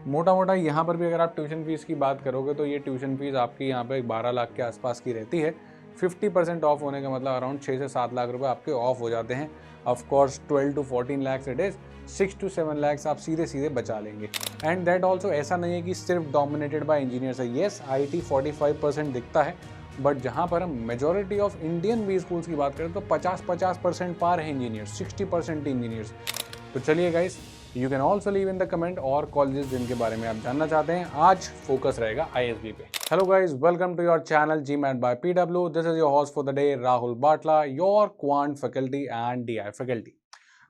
मोटा मोटा यहाँ पर भी अगर आप ट्यूशन फीस की बात करोगे तो ये ट्यूशन फीस आपकी यहाँ पे 12 लाख के आसपास की रहती है। 50% ऑफ होने का मतलब अराउंड 6 से 7 लाख रुपए आपके ऑफ हो जाते हैं। Of course 12 to 14 lakh it is, 6 to 7 lakh आप सीधे सीधे बचा लेंगे। एंड दैट ऑल्सो ऐसा नहीं है कि सिर्फ डोमिनेटेड बाय इंजीनियर्स है। येस, IT 45% दिखता है, बट जहाँ पर हम majority of Indian B schools की बात करें तो 50% पार है इंजीनियर्स, 60% इंजीनियर्स। तो चलिए guys, you can also leave in the comment और कॉलेजेस जिनके बारे में आप जानना चाहते हैं। आज फोकस रहेगा ISB पे। Hello guys, welcome to your channel GMAT by PW। This is your host for the day Rahul Batla, your quant faculty and DI faculty.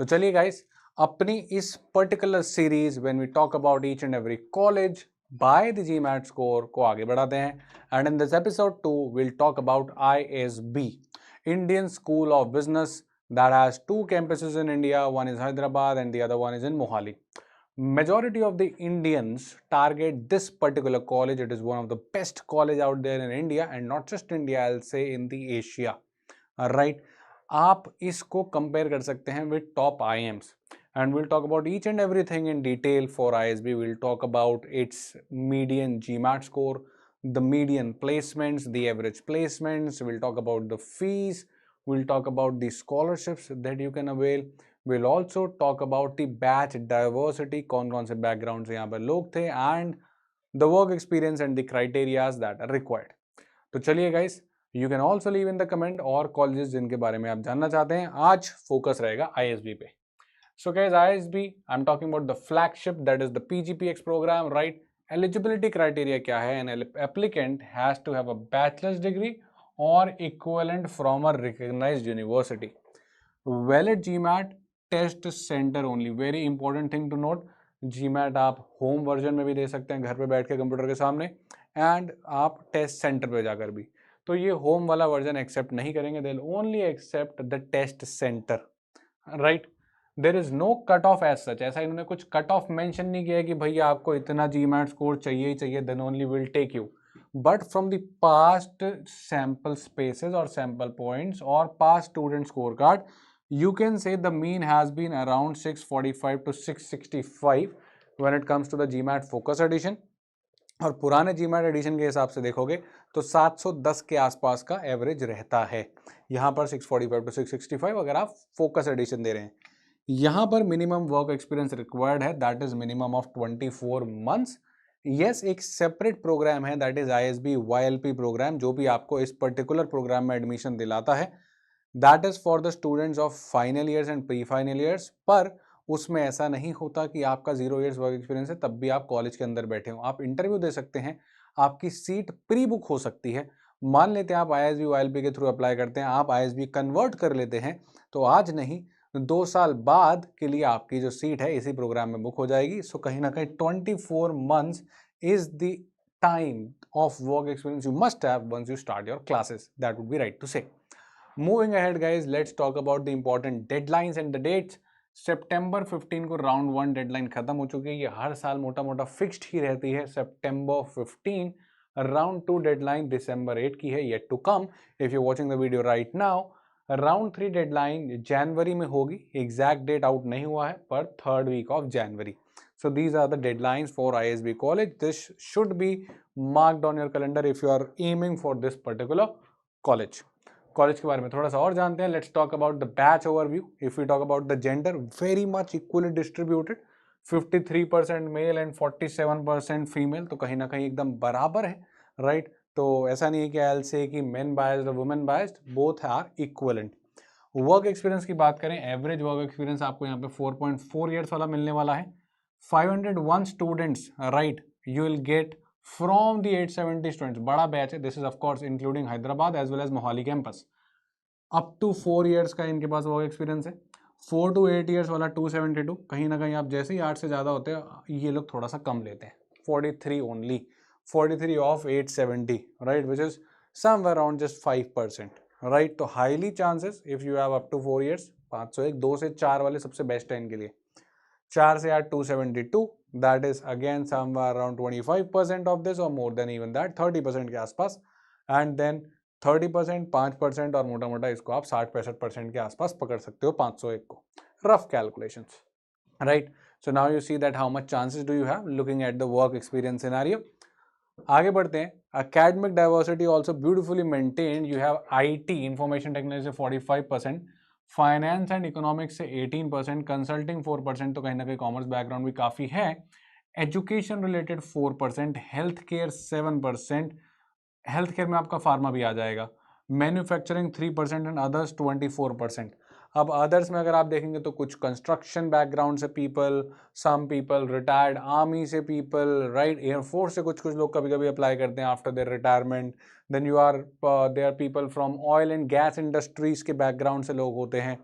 तो चलिए गाइस, अपनी इस particular series when we talk about each and every college by the GMAT score को आगे बढ़ाते हैं। And in this episode 2 will talk about ISB, Indian school of business, that has two campuses in India. One is Hyderabad and the other one is in Mohali. Majority of the Indians target this particular college. It is one of the best college out there in India, and not just India, I'll say in the Asia. Right? आप इसको compare कर सकते हैं with top IIMs. And we'll talk about each and everything in detail for ISB. We'll talk about its median GMAT score, the median placements, the average placements. We'll talk about the fees. We'll talk about the scholarships that you can avail. We'll also talk about the batch diversity, कौन से background से यहाँ पर लोग थे, and the work experience and the criteria that are required. तो चलिए guys, you can also leave in the comment और colleges जिनके बारे में आप जानना चाहते हैं। आज focus रहेगा ISB पे। So guys, ISB, I'm talking about the flagship, that is the PGPX program, right? Eligibility criteria क्या है? An applicant has to have a bachelor's degree or equivalent from a recognized university. Valid GMAT test center only. Very important thing to note. GMAT आप home version में भी दे सकते हैं, घर पे बैठ के कंप्यूटर के सामने, एंड आप टेस्ट सेंटर पे जाकर भी। तो ये होम वाला वर्जन एक्सेप्ट नहीं करेंगे, they will only accept the test centre, right. There is no cut off as such, ऐसा इन्होंने कुछ कट ऑफ मेंशन नहीं किया है कि भैया आपको इतना GMAT स्कोर चाहिए ही चाहिए, then only will take you. But from the past sample spaces or sample points or past student scorecard, you can say the mean has been around 645 to 665 when it comes to the GMAT focus edition. और पुराने GMAT addition के हिसाब से देखोगे तो 710 के आसपास का एवरेज रहता है। यहाँ पर 645 to 665 अगर आप फोकस एडिशन दे रहे हैं। यहाँ पर मिनिमम वर्क एक्सपीरियंस रिक्वायर्ड है, that is minimum of 24 months. Yes, एक सेपरेट प्रोग्राम है, that is ISB YLP programme, जो भी आपको इस पर्टिकुलर प्रोग्राम में एडमिशन दिलाता है। That is for the students of final years and pre final years. पर उसमें ऐसा नहीं होता कि आपका 0 ईयर्स वर्क एक्सपीरियंस है तब भी आप कॉलेज के अंदर बैठे हो। आप इंटरव्यू दे सकते हैं, आपकी सीट प्री बुक हो सकती है। मान लेते हैं आप ISB YLP के थ्रू अप्लाई करते हैं, आप ISB कन्वर्ट कर लेते हैं, तो आज नहीं 2 साल बाद के लिए आपकी जो सीट है इसी प्रोग्राम में बुक हो जाएगी। सो कहीं ना कहीं 24 months is the time of work experience you must have once you start your classes, that would be right to say. Moving ahead guys, let's talk about the important deadlines and the dates. सितंबर 15 को round 1 deadline खत्म हो चुकी है। ये हर साल मोटा मोटा फिक्स्ड ही रहती है, सितंबर 15। राउंड 2 डेडलाइन दिसंबर 8 की है, yet to come if you watching the video right now. Round 3 deadline जनवरी में होगी, एग्जैक्ट डेट आउट नहीं हुआ है, पर 3rd week of January. So these are the deadlines for ISB college. This should be marked on your calendar if you are aiming for this particular college. College के बारे में थोड़ा सा और जानते हैं। Let's talk about the batch overview. If you talk about the gender, very much equally distributed, 53% male and 47% female, तो कहीं ना कहीं एकदम बराबर है, राइट। तो ऐसा नहीं है कि आई से कि मेन बायस्ड और women biased, both are equivalent. Work experience की बात करें, एवरेज वर्क एक्सपीरियंस आपको यहाँ पे 4.4 ईयर्स वाला मिलने वाला है। 501 students, right, you will get from the 870 students, बड़ा बैच है। This is of course including Hyderabad as well as Mohali campus. Up to 4 years का इनके पास वर्क एक्सपीरियंस है। 4 to 8 ईयर्स वाला 272। कहीं ना कहीं आप जैसे ही 8 से ज़्यादा होते हैं ये लोग थोड़ा सा कम लेते हैं, 43 only, 43 of 870, right, which is somewhere around just 5%, right. तो highly chances if you have up to 4 years, 501, 2 से 4 वाले सबसे बेस्ट है इनके लिए। 4 से 8 272, that is again somewhere around 25% of this or more than even that, 30% के आसपास। and then 30%, 5% और मोटा मोटा इसको आप 60-65% के आसपास पकड़ सकते हो 501 को, rough calculations, right. So now you see that how much chances do you have looking at the work experience scenario. आगे बढ़ते हैं. Academic diversity also beautifully maintained. You have IT information technology से 45%, फाइनेंस एंड इकोनॉमिक्स से 18%, consulting 4%, तो कहीं ना कहीं commerce background भी काफ़ी है. Education related 4%, health care 7%, health care में आपका फार्मा भी आ जाएगा. Manufacturing 3% and others 24%. अब अदर्स में अगर आप देखेंगे तो कुछ कंस्ट्रक्शन बैकग्राउंड से people, some people retired army से पीपल, राइट, एयरफोर्स से कुछ लोग कभी कभी अप्लाई करते हैं after their retirement. Then you are there people from oil and gas industries के बैकग्राउंड से लोग होते हैं.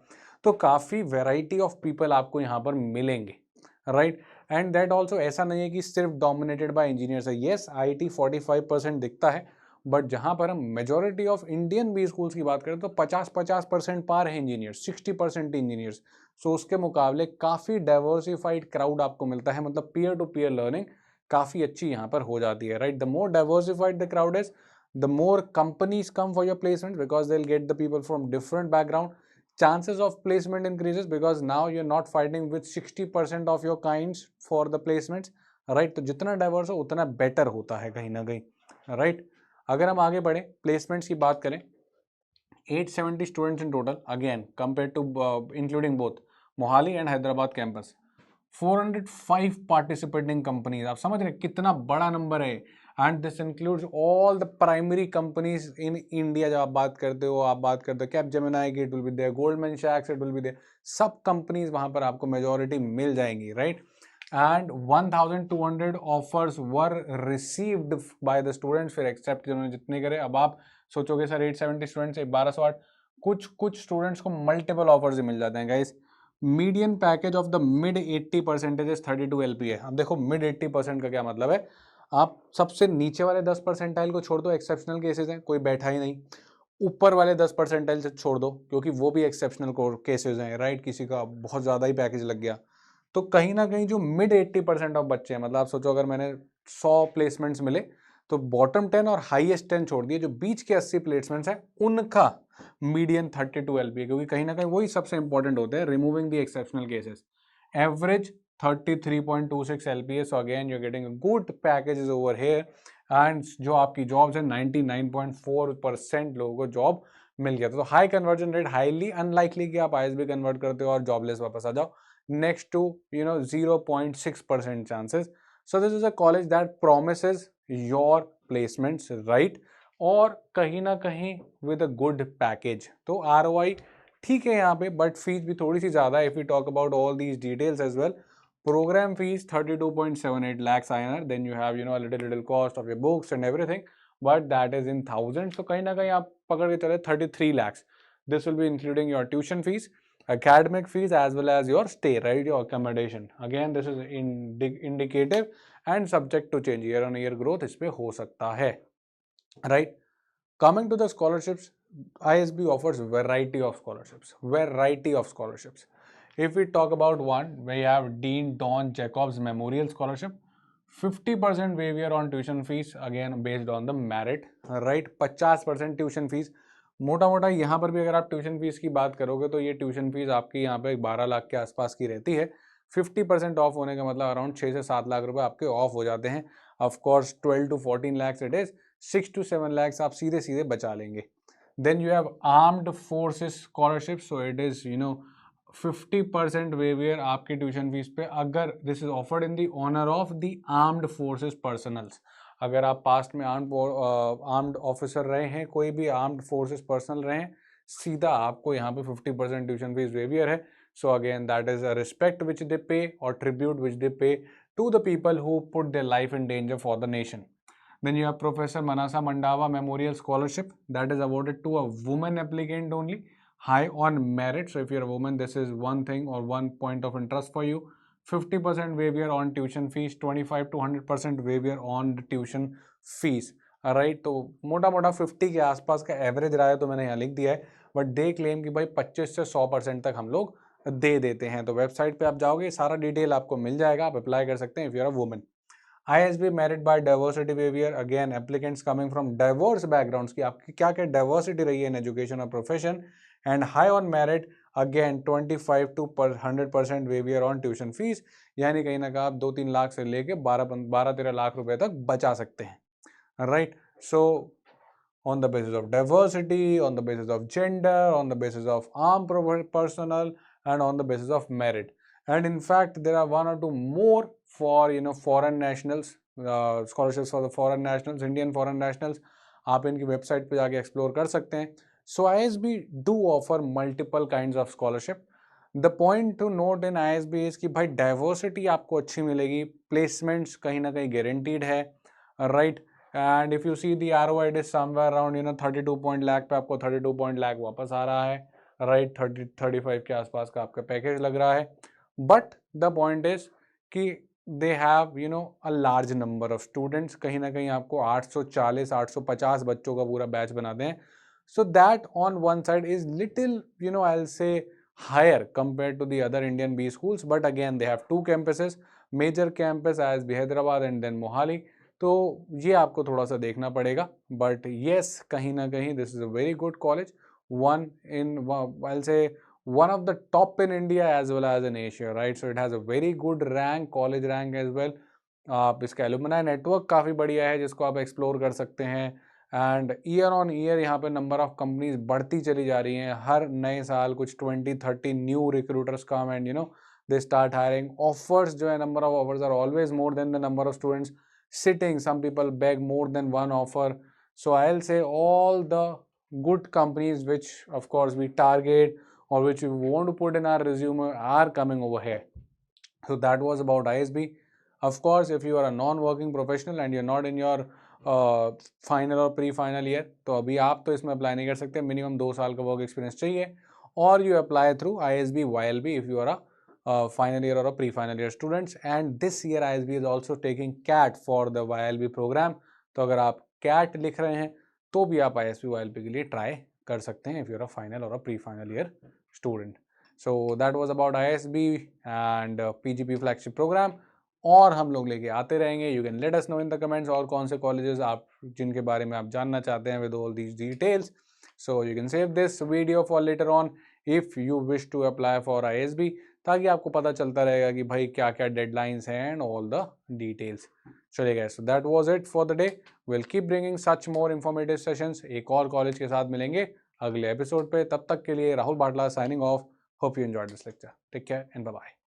तो काफ़ी वेराइटी ऑफ पीपल आपको यहाँ पर मिलेंगे, राइट. एंड दैट ऑल्सो ऐसा नहीं है कि सिर्फ डोमिनेटेड बाय इंजीनियर्स है. येस, IT 45% दिखता है, बट जहाँ पर हम majority of Indian B schools की बात करें तो 50% पार है इंजीनियर्स, 60% इंजीनियर्स. सो उसके मुकाबले काफ़ी डाइवर्सिफाइड क्राउड आपको मिलता है, मतलब पीयर टू पीयर लर्निंग काफ़ी अच्छी यहाँ पर हो जाती है, right. The more diversified the crowd is, the more companies come for your placement because they will get the people from different background. Chances of placement increases because now you're not fighting with 60% of your kinds for the placements, right. तो जितना diverse हो उतना better होता है कहीं ना कहीं, right. अगर हम आगे बढ़े, प्लेसमेंट्स की बात करें, 870 students in total, again compare to including both Mohali and Hyderabad campus. 405 participating companies, आप समझ रहे कितना बड़ा नंबर है. And this includes all the primary companies in India. जब आप बात करते हो कैपजेमिनी की, it will be there, Goldman सैक्स इट विल बी देयर, सब कंपनीज वहां पर आपको मेजॉरिटी मिल जाएंगी, right. And 1200 offers were received by the students, फिर एक्सेप्ट जिन्होंने जितने करे. अब आप सोचोगे सर 870 स्टूडेंट्स 1208, कुछ स्टूडेंट्स को मल्टीपल ऑफर्स ही मिल जाते हैं guys. Median package of the mid 80% is 32 LPA. अब देखो मिड 80% का क्या मतलब है. आप सबसे नीचे वाले 10% को छोड़ दो, एक्सेप्शनल केसेस हैं, कोई बैठा ही नहीं. ऊपर वाले 10% से छोड़ दो क्योंकि वो भी एक्सेप्शनल केसेस हैं, राइट. किसी का बहुत ज़्यादा ही पैकेज लग गया. तो कहीं ना कहीं जो मिड 80% ऑफ बच्चे हैं, मतलब आप सोचो अगर मैंने 100 प्लेसमेंट्स मिले तो बॉटम 10 और हाईएस्ट 10 छोड़ दिए, जो बीच के 80 प्लेसमेंट्स हैं उनका मीडियन 32 LPA, क्योंकि कहीं ना कहीं वही सबसे इंपॉर्टेंट होते हैं, removing the exceptional cases. Average 33.26 LPA. So again you are getting good packages over here. And जो आपकी जॉब्स है 99.4% लोगों को जॉब मिल गया. तो high conversion rate, highly unlikely कि आप ISB कन्वर्ट करते हो और जॉबलेस वापस आ जाओ. Next to 0.6% chances. So this is a college that promises your placements, right, और कहीं ना कहीं with a good package. तो ROI ठीक है यहाँ पे, बट फीस भी थोड़ी सी ज़्यादा है. If we talk about all these details as well, program fees 32.78 lakhs INR. Then you have a little cost of your books and everything, but that is in thousands. तो कहीं ना कहीं आप पकड़ के चले 33 lakhs. This will be including your tuition fees, academic fees, as well as your stay, right, your accommodation. Again, this is indicative and subject to change. Year on year growth इस पे हो सकता है, right. Coming to the scholarships, ISB offers variety of scholarships. If we talk about one, we have Dean Don Jacobs Memorial Scholarship, 50% waiver on tuition fees, again based on the merit, right. 50% tuition fees. मोटा मोटा यहाँ पर भी अगर आप tuition fees की बात करोगे तो ये ट्यूशन फीस आपकी यहाँ पे 12 लाख के आसपास की रहती है. 50% ऑफ होने का मतलब अराउंड 6 से 7 लाख रुपए आपके ऑफ हो जाते हैं. Of course 12 to 14 lakhs it is, 6 to 7 lakhs आप सीधे सीधे बचा लेंगे. Then you have armed forces scholarship. So it is 50% waiver आपकी ट्यूशन फीस पे, अगर this is offered in the honour of the armed forces personnels. अगर आप पास्ट में आर्म्ड ऑफिसर रहे हैं, कोई भी आर्म्ड फोर्सेस पर्सनल रहे हैं, सीधा आपको यहाँ पे 50% ट्यूशन फीस वेवियर है. So again that is a respect which they pay और tribute which they pay to the people who put their life in danger for the nation. Then you have Professor Manasa Mandava Memorial Scholarship that is awarded to a woman applicant only, high on merit. So if you're a woman, this is one thing or one point of interest for you. 50% waiver on tuition fees, 25 to 100% waiver on the tuition fees. Right, तो मोटा मोटा 50 के आसपास का average रहा है, तो मैंने यहाँ लिख दिया है. बट दे क्लेम कि भाई 25 से 100% तक हम लोग दे देते हैं. तो वेबसाइट पे आप जाओगे, सारा डिटेल आपको मिल जाएगा, आप अप्लाई कर सकते हैं if you are a woman. ISB merit by diversity waiver, again applicants coming from diverse backgrounds की आपकी क्या क्या diversity रही है in education or profession, and high on merit again 25 to 100% waiver on tuition fees, यानी कहीं ना कहीं आप 2-3 लाख से लेके 12-13 लाख रुपए तक बचा सकते हैं, right. So on the basis of diversity, on the basis of gender, on the basis of armed personnel, and on the basis of merit. And in fact, there are 1 or 2 more for foreign nationals, scholarships for the foreign nationals, Indian foreign nationals. आप इनकी website पे जाके explore कर सकते हैं. So ISB do offer multiple kinds of scholarship. The point to note in ISB is कि भाई diversity आपको अच्छी मिलेगी, placements कहीं ना कहीं guaranteed है, right? And if you see the ROI it is somewhere around 32 lakh पे आपको 32 लाख वापस आ रहा है, राइट। 30-35 के आसपास का आपका पैकेज लग रहा है. बट द पॉइंट इज कि they have a large number of students, कहीं ना कहीं आपको 840-850 बच्चों का पूरा बैच बनाते हैं. So that on one side is little I will say higher compare to the other Indian B schools, but again they have 2 campuses, major campus ISB Hyderabad and then Mohali. तो ये आपको थोड़ा सा देखना पड़ेगा, बट येस कहीं ना कहीं this is a very good college, one I'll say one of the top in India as well as in Asia, right? So it has a very good rank, college rank as well. आप इसका alumni network काफ़ी बढ़िया है जिसको आप explore कर सकते हैं. एंड ईयर ऑन ईयर यहाँ पे नंबर ऑफ कंपनीज बढ़ती चली जा रही हैं. हर नए साल कुछ 20-30 new recruiters come and they start hiring. Offers जो है, number of offers are always more than the number of students sitting. Some people beg more than one offer. So I'll say all the good companies which of course we target or which we want to put in our resume are coming over here. So that was about ISB. Of course, if you are a non-working professional and you're not in your final or pre-final year, तो अभी आप तो इसमें apply नहीं कर सकते. Minimum 2 साल का वर्क एक्सपीरियंस चाहिए. और you apply through ISB YLB if you are a final year or a pre-final year students. And this year ISB is also taking CAT for the YLB program. तो अगर आप CAT लिख रहे हैं तो भी आप ISB YLB के लिए ट्राई कर सकते हैं if you're a final or a pre-final year student. So that was about ISB and PGP flagship program. और हम लोग लेके आते रहेंगे. You can let us know in the comments और कौन से colleges आप जिनके बारे में आप जानना चाहते हैं with all these details. So you can save this video for later on if you wish to apply for ISB, ताकि आपको पता चलता रहेगा कि भाई क्या क्या डेडलाइंस हैं एंड ऑल द डिटेल्स. चलेगा. So that was it for the day. Will keep bringing such more informative sessions. एक और कॉलेज के साथ मिलेंगे अगले एपिसोड पे. तब तक के लिए Rahul Batla signing off. Hope you enjoyed this lecture. Take care and bye bye.